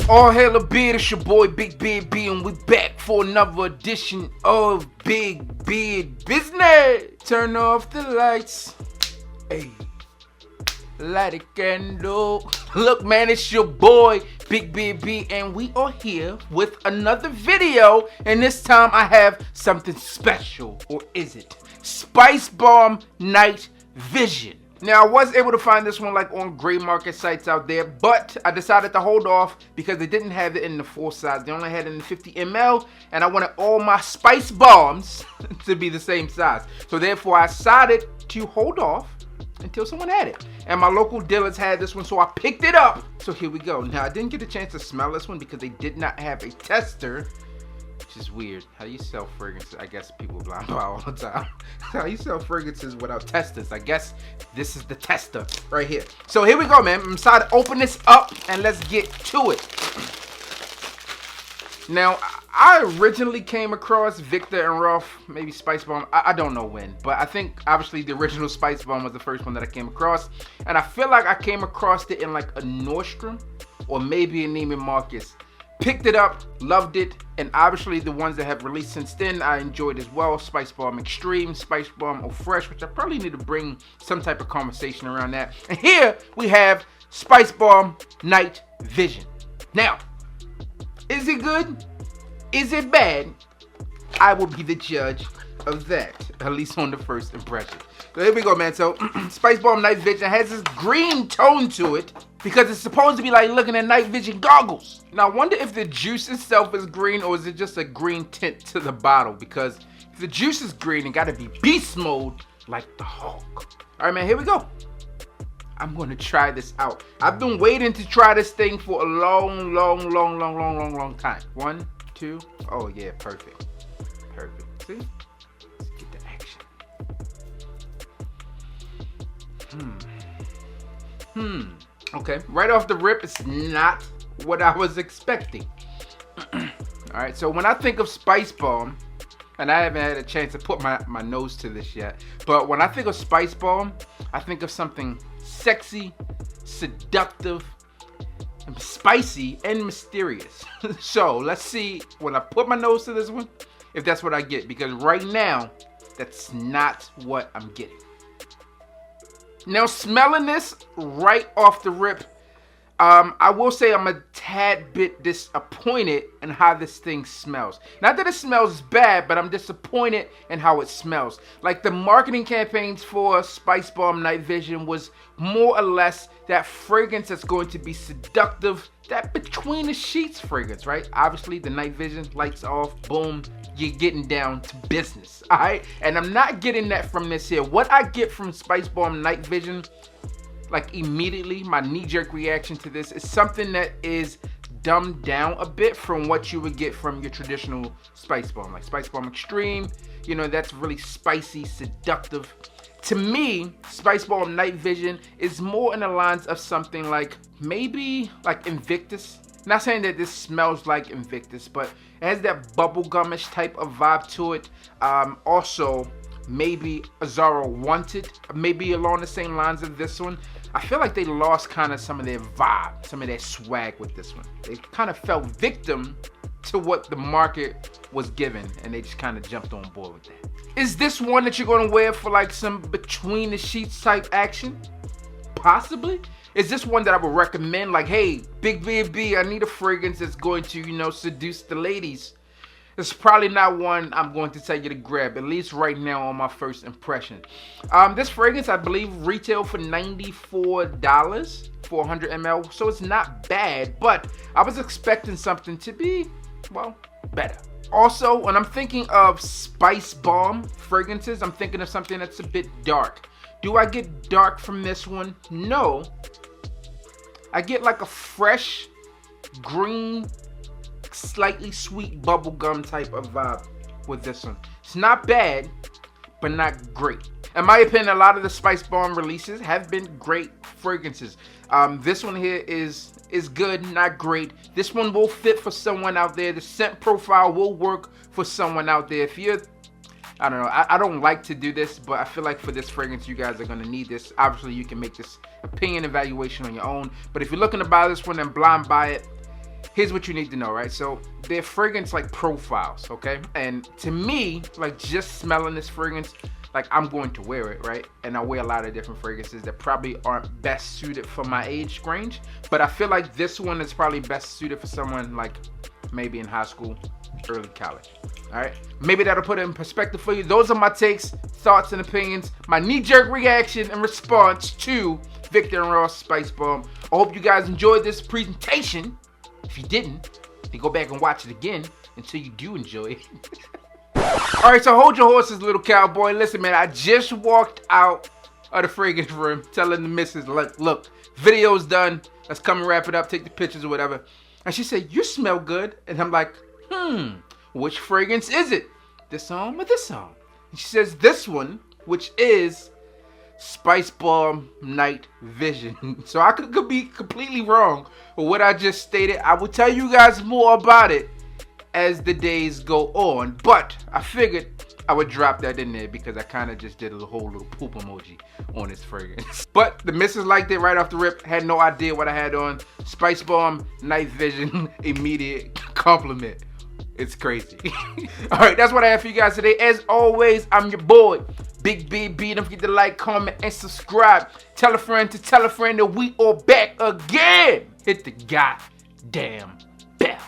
All hail a beard, it's your boy Big Beard B, and we back for another edition of Big Beard Business. Turn off the lights, hey, light a candle. Look man, it's your boy Big Beard B, and we are here with another video, and this time I have something special, or is it? Spicebomb Night Vision. Now, I was able to find this one like on gray market sites out there, but I decided to hold off because they didn't have it in the full size. They only had it in the 50 ml, and I wanted all my spice bombs to be the same size. So therefore, I decided to hold off until someone had it. And my local dealers had this one, so I picked it up. So here we go. Now, I didn't get a chance to smell this one because they did not have a tester. Which is weird. How do you sell fragrances? I guess people blind buy all the time. How you sell fragrances without testers? I guess this is the tester right here. So here we go, man. I'm excited to open this up and let's get to it. Now, I originally came across Viktor and Rolf, maybe Spicebomb. I don't know when, but I think obviously the original Spicebomb was the first one that I came across. And I feel like I came across it in like a Nordstrom or maybe a Neiman Marcus. Picked it up, loved it, and obviously the ones that have released since then I enjoyed as well. Spicebomb Extreme, Spicebomb Au Fresh, which I probably need to bring some type of conversation around that. And here we have Spicebomb Night Vision. Now, is it good? Is it bad? I will be the judge of that, at least on the first impression. So here we go, man. So Spicebomb Night Vision has this green tone to it because it's supposed to be like looking at night vision goggles. Now I wonder if the juice itself is green or is it just a green tint to the bottle, because if the juice is green, it gotta be beast mode like the Hulk. All right, man, here we go. I'm gonna try this out. I've been waiting to try this thing for a long time. 1, 2, oh yeah, perfect. Perfect, see? Let's get the action. Okay, right off the rip, it's not what I was expecting. Alright, so when I think of Spicebomb, and I haven't had a chance to put my nose to this yet, but when I think of Spicebomb, I think of something sexy, seductive, and spicy, and mysterious. So let's see when I put my nose to this one, if that's what I get, because right now, that's not what I'm getting. Now, smelling this right off the rip, I will say I'm a tad bit disappointed in how this thing smells. Not that it smells bad, but I'm disappointed in how it smells. Like the marketing campaigns for Spicebomb Night Vision was more or less that fragrance that's going to be seductive, that between the sheets fragrance, right? Obviously the night vision, lights off, boom, you're getting down to business, all right? And I'm not getting that from this here. What I get from Spicebomb Night Vision, like immediately, my knee-jerk reaction to this is something that is dumbed down a bit from what you would get from your traditional Spicebomb, like Spicebomb Extreme. You know, that's really spicy, seductive. To me, Spicebomb Night Vision is more in the lines of something like maybe like Invictus. Not saying that this smells like Invictus, but it has that bubblegumish type of vibe to it. Also, maybe Azzaro Wanted, maybe along the same lines of this one. I feel like they lost kind of some of their vibe, some of their swag with this one. They kind of fell victim to what the market was given, and they just kind of jumped on board with that. Is this one that you're going to wear for like some between the sheets type action? Possibly. Is this one that I would recommend? Like, hey, Big B, I need a fragrance that's going to, you know, seduce the ladies. It's probably not one I'm going to tell you to grab, at least right now on my first impression. This fragrance, I believe, retailed for $94 for 100 ml, so it's not bad, but I was expecting something to be, well, better. Also, when I'm thinking of Spicebomb fragrances, I'm thinking of something that's a bit dark. Do I get dark from this one? No. I get like a fresh, green, slightly sweet bubblegum type of vibe with this one. It's not bad, but not great. In my opinion, a lot of the Spicebomb releases have been great fragrances. This one here is good, not great. This one will fit for someone out there. The scent profile will work for someone out there. If you're, I don't know, I don't like to do this, but I feel like for this fragrance, you guys are gonna need this. Obviously, you can make this opinion evaluation on your own. But if you're looking to buy this one and blind buy it, here's what you need to know, right? So they're fragrance like profiles, okay? And to me, like just smelling this fragrance, like I'm going to wear it, right? And I wear a lot of different fragrances that probably aren't best suited for my age range, but I feel like this one is probably best suited for someone like maybe in high school, early college. All right, maybe that'll put it in perspective for you. Those are my takes, thoughts, and opinions, my knee-jerk reaction and response to Viktor Rolf Spicebomb. I hope you guys enjoyed this presentation. If you didn't, then go back and watch it again until you do enjoy it. All right, so hold your horses, little cowboy. Listen, man, I just walked out of the fragrance room telling the missus, look, video's done. Let's come and wrap it up, take the pictures or whatever. And she said, you smell good. And I'm like, which fragrance is it? This one or this one? And she says this one, which is Spicebomb Night Vision. So I could be completely wrong with what I just stated. I will tell you guys more about it as the days go on. But I figured I would drop that in there because I kind of just did a whole little poop emoji on this fragrance. But the missus liked it right off the rip. Had no idea what I had on. Spicebomb Night Vision, immediate compliment. It's crazy. All right, that's what I have for you guys today. As always, I'm your boy, Big BB. Don't forget to like, comment, and subscribe. Tell a friend to tell a friend that we are back again. Hit the goddamn bell.